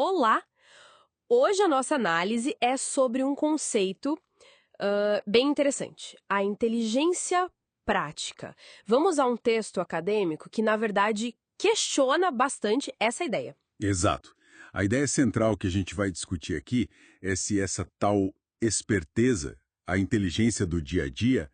Olá! Hoje a nossa análise é sobre um conceito bem interessante, a inteligência prática. Vamos a um texto acadêmico que, na verdade, questiona bastante essa ideia. Exato. A ideia central que a gente vai discutir aqui é se essa tal esperteza, a inteligência do dia a dia,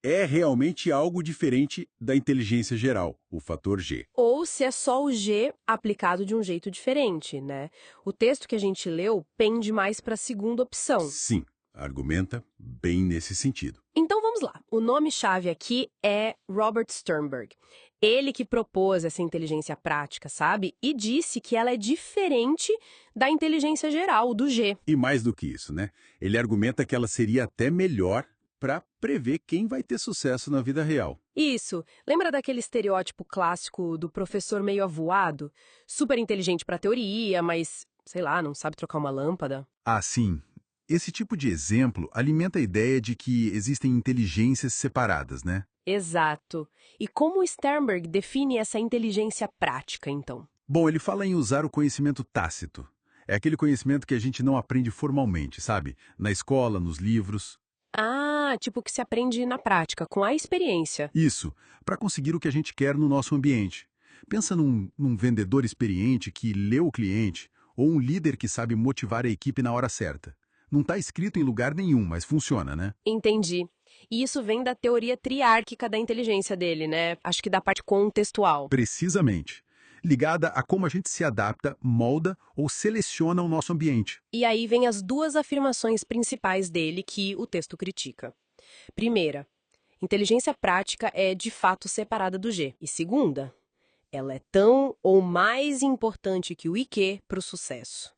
é realmente algo diferente da inteligência geral, o fator G. Ou se é só o G aplicado de um jeito diferente, né? O texto que a gente leu pende mais para a segunda opção. Sim, argumenta bem nesse sentido. Então vamos lá. O nome-chave aqui é Robert Sternberg. Ele que propôs essa inteligência prática, sabe? E disse que ela é diferente da inteligência geral, do G. E mais do que isso, né? Ele argumenta que ela seria até melhor para prever quem vai ter sucesso na vida real. Isso. Lembra daquele estereótipo clássico do professor meio avoado? Super inteligente para teoria, mas, sei lá, não sabe trocar uma lâmpada? Ah, sim. Esse tipo de exemplo alimenta a ideia de que existem inteligências separadas, né? Exato. E como o Sternberg define essa inteligência prática, então? Bom, ele fala em usar o conhecimento tácito. É aquele conhecimento que a gente não aprende formalmente, sabe? Na escola, nos livros. Ah, tipo que se aprende na prática, com a experiência. Isso, para conseguir o que a gente quer no nosso ambiente. Pensa num vendedor experiente que lê o cliente, ou um líder que sabe motivar a equipe na hora certa. Não está escrito em lugar nenhum, mas funciona, né? Entendi. E isso vem da teoria triárquica da inteligência dele, né? Acho que da parte contextual. Precisamente. Ligada a como a gente se adapta, molda ou seleciona o nosso ambiente. E aí vem as duas afirmações principais dele que o texto critica. Primeira, inteligência prática é de fato separada do G. E segunda, ela é tão ou mais importante que o IQ para o sucesso.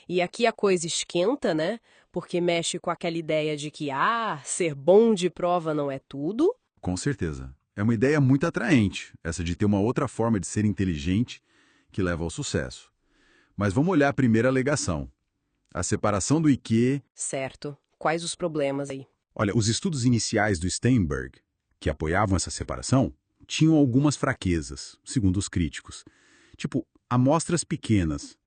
E aqui a coisa esquenta, né? Porque mexe com aquela ideia de que, ser bom de prova não é tudo. Com certeza. É uma ideia muito atraente, essa de ter uma outra forma de ser inteligente que leva ao sucesso. Mas vamos olhar a primeira alegação. A separação do IQ. Certo. Quais os problemas aí? Olha, os estudos iniciais do Steinberg, que apoiavam essa separação, tinham algumas fraquezas, segundo os críticos. Tipo, amostras pequenas.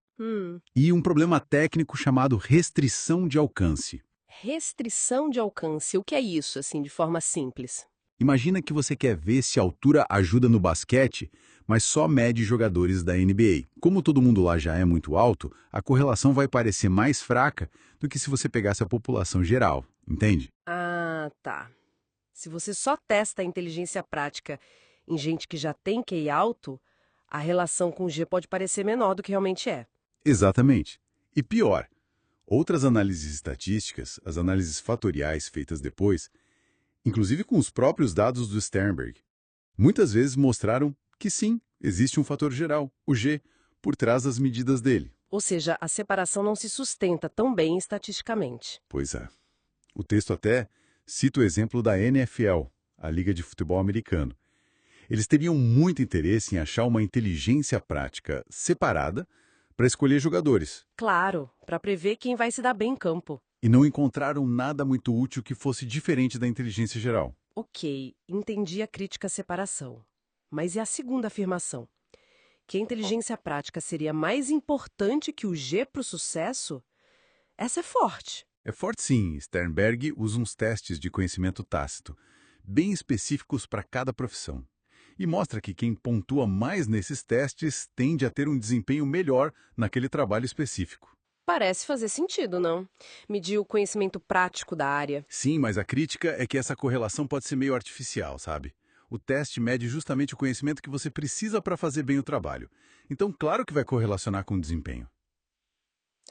E um problema técnico chamado restrição de alcance. Restrição de alcance. O que é isso, assim, de forma simples? Imagina que você quer ver se a altura ajuda no basquete, mas só mede jogadores da NBA. Como todo mundo lá já é muito alto, a correlação vai parecer mais fraca do que se você pegasse a população geral, entende? Ah, tá. Se você só testa a inteligência prática em gente que já tem QI alto, a relação com o G pode parecer menor do que realmente é. Exatamente. E pior, outras análises estatísticas, as análises fatoriais feitas depois, inclusive com os próprios dados do Sternberg, muitas vezes mostraram que sim, existe um fator geral, o G, por trás das medidas dele. Ou seja, a separação não se sustenta tão bem estatisticamente. Pois é. O texto até cita o exemplo da NFL, a Liga de Futebol Americano. Eles teriam muito interesse em achar uma inteligência prática separada para escolher jogadores, Claro, para prever quem vai se dar bem em campo. e não encontraram nada muito útil que fosse diferente da inteligência geral. Ok, entendi a crítica à separação. Mas e a segunda afirmação? Que a inteligência prática seria mais importante que o G para o sucesso? Essa é forte. É forte sim, Sternberg usa uns testes de conhecimento tácito, bem específicos para cada profissão. E mostra que quem pontua mais nesses testes tende a ter um desempenho melhor naquele trabalho específico. Parece fazer sentido, não? Medir o conhecimento prático da área. Sim, mas a crítica é que essa correlação pode ser meio artificial, sabe? O teste mede justamente o conhecimento que você precisa para fazer bem o trabalho. Então, claro que vai correlacionar com o desempenho.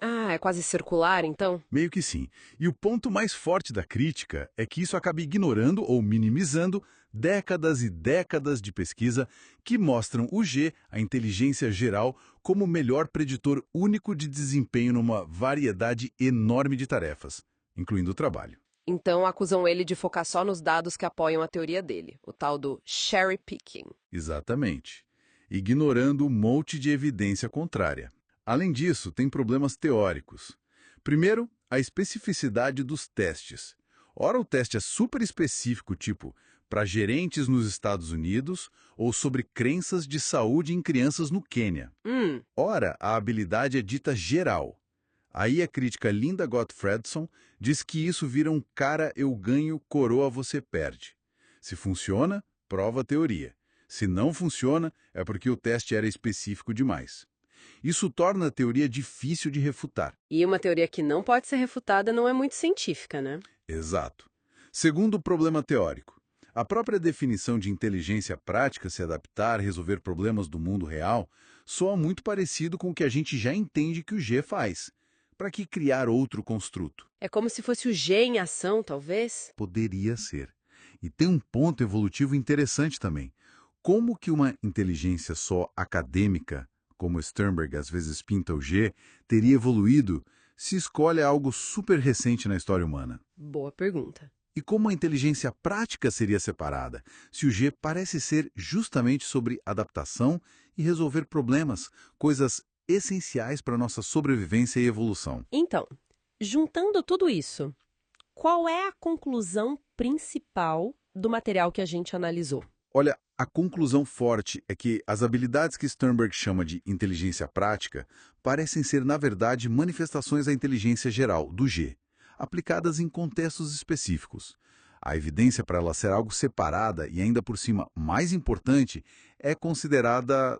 Ah, é quase circular, então? Meio que sim. E o ponto mais forte da crítica é que isso acaba ignorando ou minimizando décadas e décadas de pesquisa que mostram o G, a inteligência geral, como o melhor preditor único de desempenho numa variedade enorme de tarefas, incluindo o trabalho. Então acusam ele de focar só nos dados que apoiam a teoria dele, o tal do cherry picking. Exatamente. Ignorando um monte de evidência contrária. Além disso, tem problemas teóricos. Primeiro, a especificidade dos testes. Ora, o teste é super específico, tipo, para gerentes nos Estados Unidos ou sobre crenças de saúde em crianças no Quênia. Ora, a habilidade é dita geral. Aí a crítica Linda Gottfredson diz que isso vira um cara eu ganho, coroa você perde. Se funciona, prova a teoria. Se não funciona, é porque o teste era específico demais. Isso torna a teoria difícil de refutar. E uma teoria que não pode ser refutada não é muito científica, né? Exato. Segundo problema teórico, a própria definição de inteligência prática, se adaptar, resolver problemas do mundo real, soa muito parecido com o que a gente já entende que o G faz. Para que criar outro construto? É como se fosse o G em ação, talvez? Poderia ser. E tem um ponto evolutivo interessante também. Como que uma inteligência só acadêmica, como Sternberg às vezes pinta o G, teria evoluído se escolhe algo super recente na história humana? Boa pergunta. E como a inteligência prática seria separada, se o G parece ser justamente sobre adaptação e resolver problemas, coisas essenciais para nossa sobrevivência e evolução? Então, juntando tudo isso, qual é a conclusão principal do material que a gente analisou? Olha, a conclusão forte é que as habilidades que Sternberg chama de inteligência prática parecem ser, na verdade, manifestações da inteligência geral, do G, aplicadas em contextos específicos. A evidência para ela ser algo separada e ainda por cima mais importante é considerada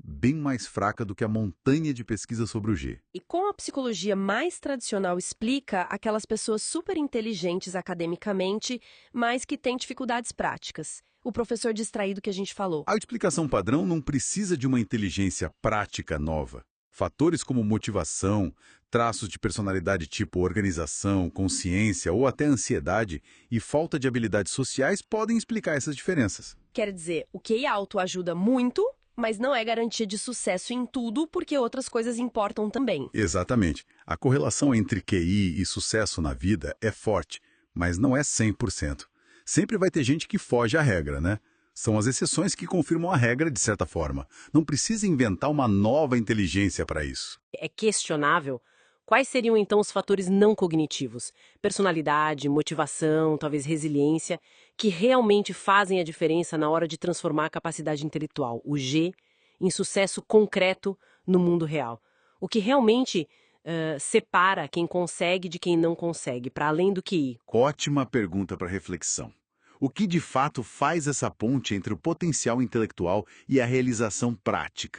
bem mais fraca do que a montanha de pesquisa sobre o G. E como a psicologia mais tradicional explica aquelas pessoas super inteligentes academicamente, mas que têm dificuldades práticas? O professor distraído que a gente falou. A explicação padrão não precisa de uma inteligência prática nova. Fatores como motivação, traços de personalidade tipo organização, consciência ou até ansiedade e falta de habilidades sociais podem explicar essas diferenças. Quer dizer, o QI alto ajuda muito, mas não é garantia de sucesso em tudo, porque outras coisas importam também. Exatamente. A correlação entre QI e sucesso na vida é forte, mas não é 100%. Sempre vai ter gente que foge à regra, né? São as exceções que confirmam a regra de certa forma. Não precisa inventar uma nova inteligência para isso. É questionável. Quais seriam então os fatores não cognitivos? Personalidade, motivação, talvez resiliência, que realmente fazem a diferença na hora de transformar a capacidade intelectual, o G, em sucesso concreto no mundo real. O que realmente separa quem consegue de quem não consegue, para além do QI. Ótima pergunta para reflexão. O que de fato faz essa ponte entre o potencial intelectual e a realização prática?